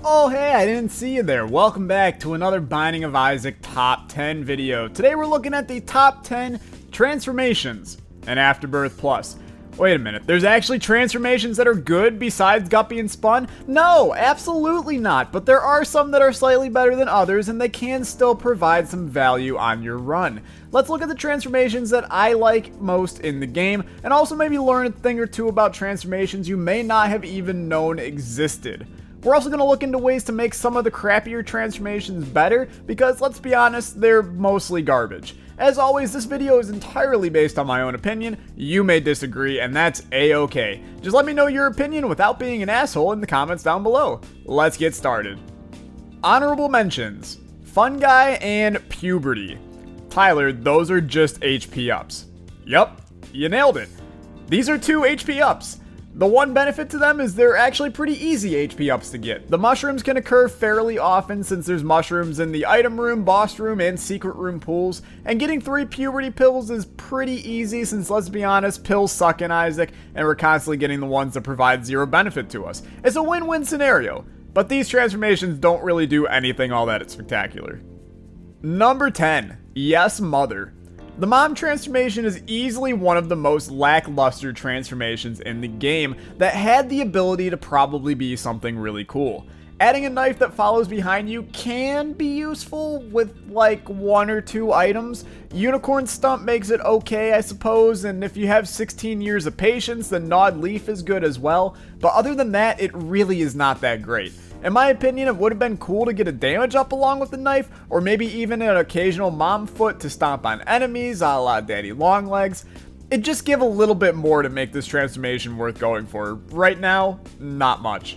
Oh hey, I didn't see you there. Welcome back to another Binding of Isaac top 10 video. Today we're looking at the top 10 transformations in Afterbirth Plus. Wait a minute, there's actually transformations that are good besides Guppy and Spun? No, absolutely not, but there are some that are slightly better than others and they can still provide some value on your run. Let's look at the transformations that I like most in the game and also maybe learn a thing or two about transformations you may not have even known existed. We're also going to look into ways to make some of the crappier transformations better because, let's be honest, they're mostly garbage. As always, this video is entirely based on my own opinion. You may disagree, and that's a-okay. Just let me know your opinion without being an asshole in the comments down below. Let's get started. Honorable mentions: Fun Guy and Puberty. Tyler, those are just HP ups. Yup, you nailed it. These are 2 HP ups. The one benefit to them is they're actually pretty easy HP ups to get. The mushrooms can occur fairly often since there's mushrooms in the item room, boss room, and secret room pools, and getting 3 puberty pills is pretty easy since, let's be honest, pills suck in Isaac, and we're constantly getting the ones that provide 0 benefit to us. It's a win-win scenario, but these transformations don't really do anything all that spectacular. Number 10, Yes Mother. The mom transformation is easily one of the most lackluster transformations in the game that had the ability to probably be something really cool. Adding a knife that follows behind you can be useful with like 1 or 2 items. Unicorn Stump makes it okay, I suppose, and if you have 16 years of patience, then Gnawed Leaf is good as well, but other than that, it really is not that great. In my opinion, it would have been cool to get a damage up along with the knife, or maybe even an occasional mom foot to stomp on enemies a la Daddy Longlegs. It'd just give a little bit more to make this transformation worth going for. Right now, not much.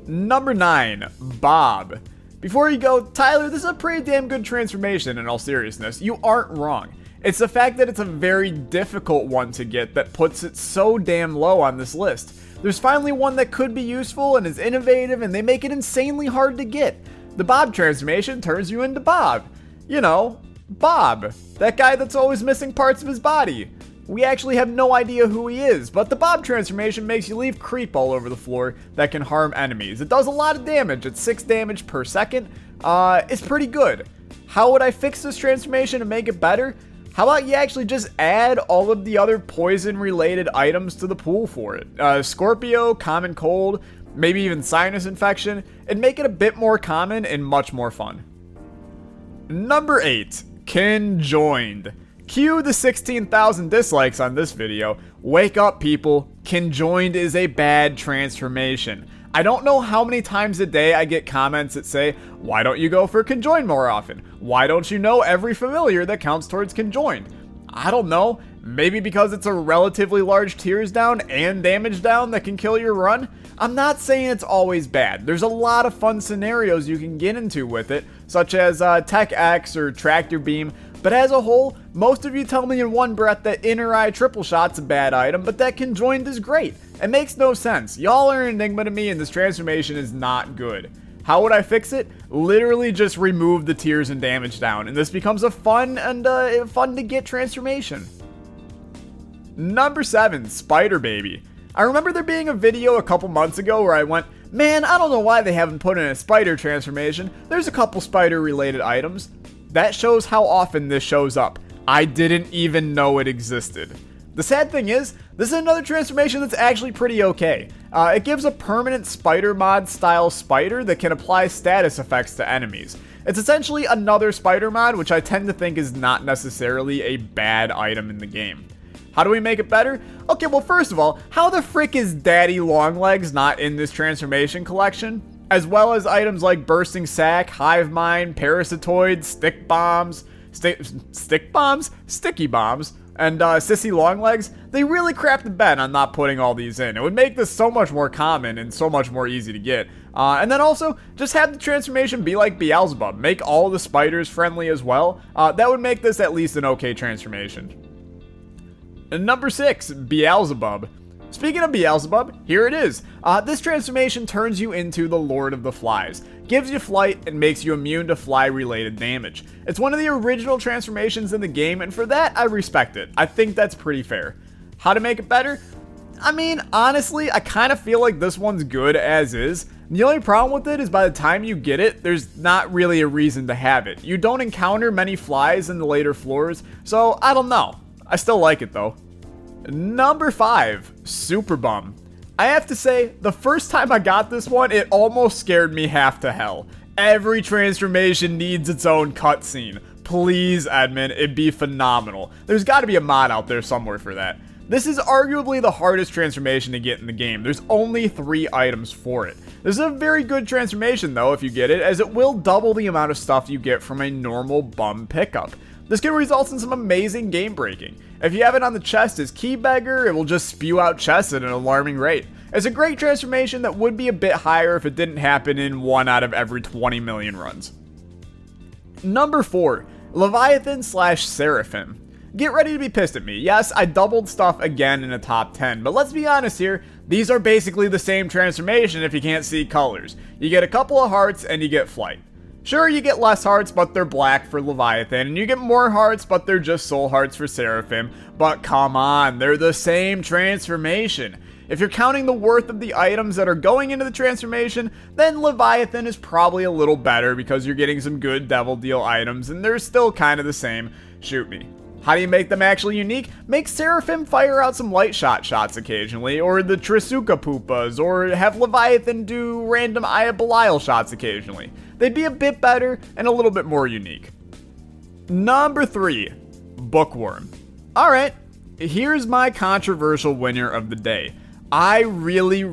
Number 9, Bob. Before you go, Tyler, this is a pretty damn good transformation in all seriousness. You aren't wrong. It's the fact that it's a very difficult one to get that puts it so damn low on this list. There's finally one that could be useful and is innovative, and they make it insanely hard to get. The Bob transformation turns you into Bob. You know, Bob. That guy that's always missing parts of his body. We actually have no idea who he is, but the Bob transformation makes you leave creep all over the floor that can harm enemies. It does a lot of damage. It's 6 damage per second. It's pretty good. How would I fix this transformation to make it better? How about you actually just add all of the other poison-related items to the pool for it? Scorpio, common cold, maybe even sinus infection, and make it a bit more common and much more fun. Number 8, Conjoined. Cue the 16,000 dislikes on this video. Wake up, people. Conjoined is a bad transformation. I don't know how many times a day I get comments that say, why don't you go for Conjoined more often? Why don't you know every familiar that counts towards Conjoined? I don't know. Maybe because it's a relatively large tears down and damage down that can kill your run? I'm not saying it's always bad. There's a lot of fun scenarios you can get into with it, such as Tech X or Tractor Beam, but as a whole, most of you tell me in one breath that Inner Eye Triple Shot's a bad item, but that Conjoined is great. It makes no sense. Y'all are an enigma to me and this transformation is not good. How would I fix it? Literally just remove the tears and damage down, and this becomes a fun and fun to get transformation. Number 7, Spider Baby. I remember there being a video a couple months ago where I went, man, I don't know why they haven't put in a spider transformation. There's a couple spider related items. That shows how often this shows up. I didn't even know it existed. The sad thing is, this is another transformation that's actually pretty okay. It gives a permanent spider mod style spider that can apply status effects to enemies. It's essentially another spider mod, which I tend to think is not necessarily a bad item in the game. How do we make it better? Okay, well, first of all, how the frick is Daddy Longlegs not in this transformation collection? As well as items like Bursting Sack, Hive Mind, Parasitoid, Sticky Bombs, and Sissy Longlegs. They really crapped the bed on not putting all these in. It would make this so much more common and so much more easy to get. And then also, just have the transformation be like Beelzebub. Make all the spiders friendly as well. That would make this at least an okay transformation. And number 6, Beelzebub. Speaking of Beelzebub, here it is. This transformation turns you into the Lord of the Flies, gives you flight, and makes you immune to fly-related damage. It's one of the original transformations in the game, and for that, I respect it. I think that's pretty fair. How to make it better? I mean, honestly, I kind of feel like this one's good as is. The only problem with it is by the time you get it, there's not really a reason to have it. You don't encounter many flies in the later floors, so I don't know. I still like it though. Number 5, Super Bum. I have to say, the first time I got this one, it almost scared me half to hell. Every transformation needs its own cutscene. Please, Edmund, it'd be phenomenal. There's got to be a mod out there somewhere for that. This is arguably the hardest transformation to get in the game. There's only 3 items for it. This is a very good transformation though if you get it, as it will double the amount of stuff you get from a normal bum pickup. This can result in some amazing game breaking. If you have it on the chest as Key Beggar, it will just spew out chests at an alarming rate. It's a great transformation that would be a bit higher if it didn't happen in 1 out of every 20 million runs. Number 4, Leviathan / Seraphim. Get ready to be pissed at me. Yes, I doubled stuff again in a top 10, but let's be honest here, these are basically the same transformation if you can't see colors. You get a couple of hearts and you get flight. Sure, you get less hearts, but they're black for Leviathan, and you get more hearts, but they're just soul hearts for Seraphim. But come on, they're the same transformation. If you're counting the worth of the items that are going into the transformation, then Leviathan is probably a little better because you're getting some good Devil Deal items, and they're still kind of the same. Shoot me. How do you make them actually unique? Make Seraphim fire out some light shots occasionally, or the Trisuka Poopas, or have Leviathan do random Eye of Belial shots occasionally. They'd be a bit better and a little bit more unique. Number 3, Bookworm. Alright, here's my controversial winner of the day. I really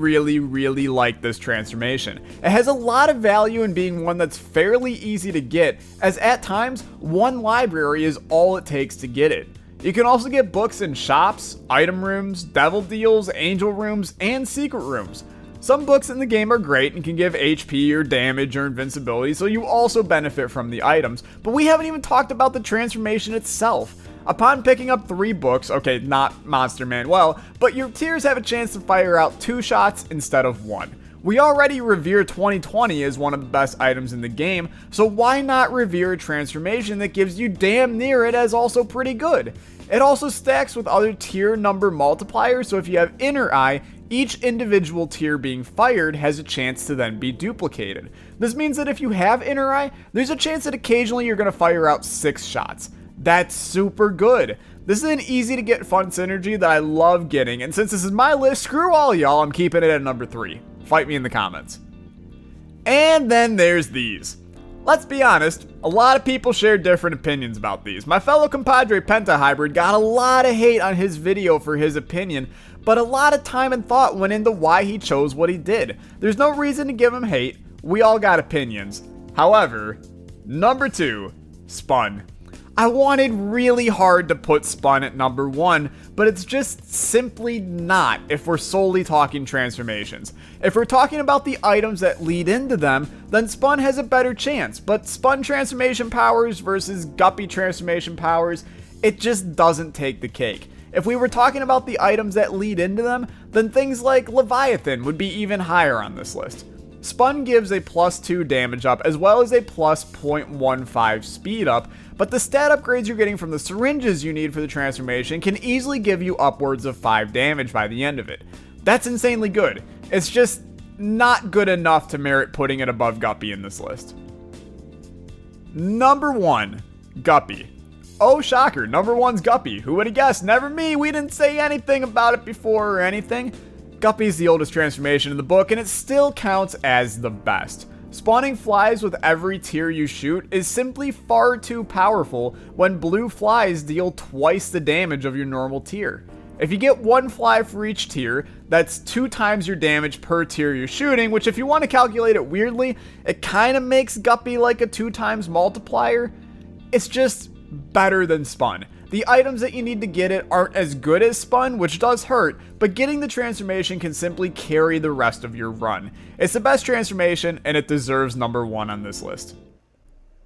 like this transformation. It has a lot of value in being one that's fairly easy to get, as at times, 1 library is all it takes to get it. You can also get books in shops, item rooms, devil deals, angel rooms, and secret rooms. Some books in the game are great and can give HP or damage or invincibility, so you also benefit from the items, but we haven't even talked about the transformation itself. Upon picking up 3 books, okay, not Monster Manuel, but your tiers have a chance to fire out 2 shots instead of 1. We already revere 2020 as one of the best items in the game, so why not revere a transformation that gives you damn near it as also pretty good? It also stacks with other tier number multipliers, so if you have Inner Eye, each individual tier being fired has a chance to then be duplicated. This means that if you have Inner Eye, there's a chance that occasionally you're going to fire out 6 shots. That's super good. This is an easy to get fun synergy that I love getting, and since this is my list, screw all y'all, I'm keeping it at number 3. Fight me in the comments. And then there's these. Let's be honest, a lot of people share different opinions about these. My fellow compadre Penta Hybrid got a lot of hate on his video for his opinion, but a lot of time and thought went into why he chose what he did. There's no reason to give him hate. We all got opinions. However, number 2, SPUN. I wanted really hard to put SPUN at number 1, but it's just simply not if we're solely talking transformations. If we're talking about the items that lead into them, then SPUN has a better chance, but SPUN transformation powers versus GUPPY transformation powers, it just doesn't take the cake. If we were talking about the items that lead into them, then things like Leviathan would be even higher on this list. SPUN gives a +2 damage up as well as a +0.15 speed up, but the stat upgrades you're getting from the syringes you need for the transformation can easily give you upwards of 5 damage by the end of it. That's insanely good. It's just not good enough to merit putting it above GUPPY in this list. Number 1, GUPPY. Oh shocker, number 1's GUPPY. Who would have guessed? Never me, we didn't say anything about it before or anything. GUPPY is the oldest transformation in the book, and it still counts as the best. Spawning flies with every tier you shoot is simply far too powerful when blue flies deal twice the damage of your normal tier. If you get 1 fly for each tier, that's 2 times your damage per tier you're shooting, which if you want to calculate it weirdly, it kind of makes GUPPY like a 2 times multiplier. It's just better than SPUN. The items that you need to get it aren't as good as SPUN, which does hurt, but getting the transformation can simply carry the rest of your run. It's the best transformation, and it deserves number 1 on this list.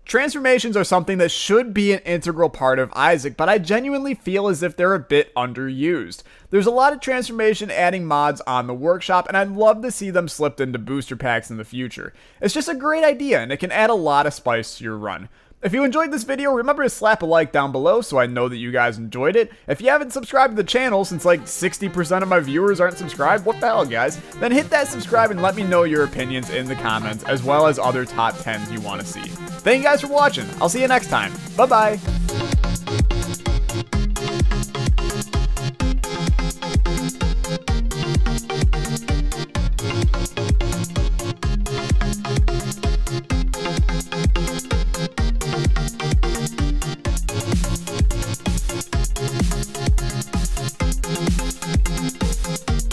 Transformations are something that should be an integral part of Isaac, but I genuinely feel as if they're a bit underused. There's a lot of transformation adding mods on the workshop, and I'd love to see them slipped into booster packs in the future. It's just a great idea, and it can add a lot of spice to your run. If you enjoyed this video, remember to slap a like down below so I know that you guys enjoyed it. If you haven't subscribed to the channel, since like 60% of my viewers aren't subscribed, what the hell, guys? Then hit that subscribe and let me know your opinions in the comments, as well as other top 10s you want to see. Thank you guys for watching. I'll see you next time. Bye-bye.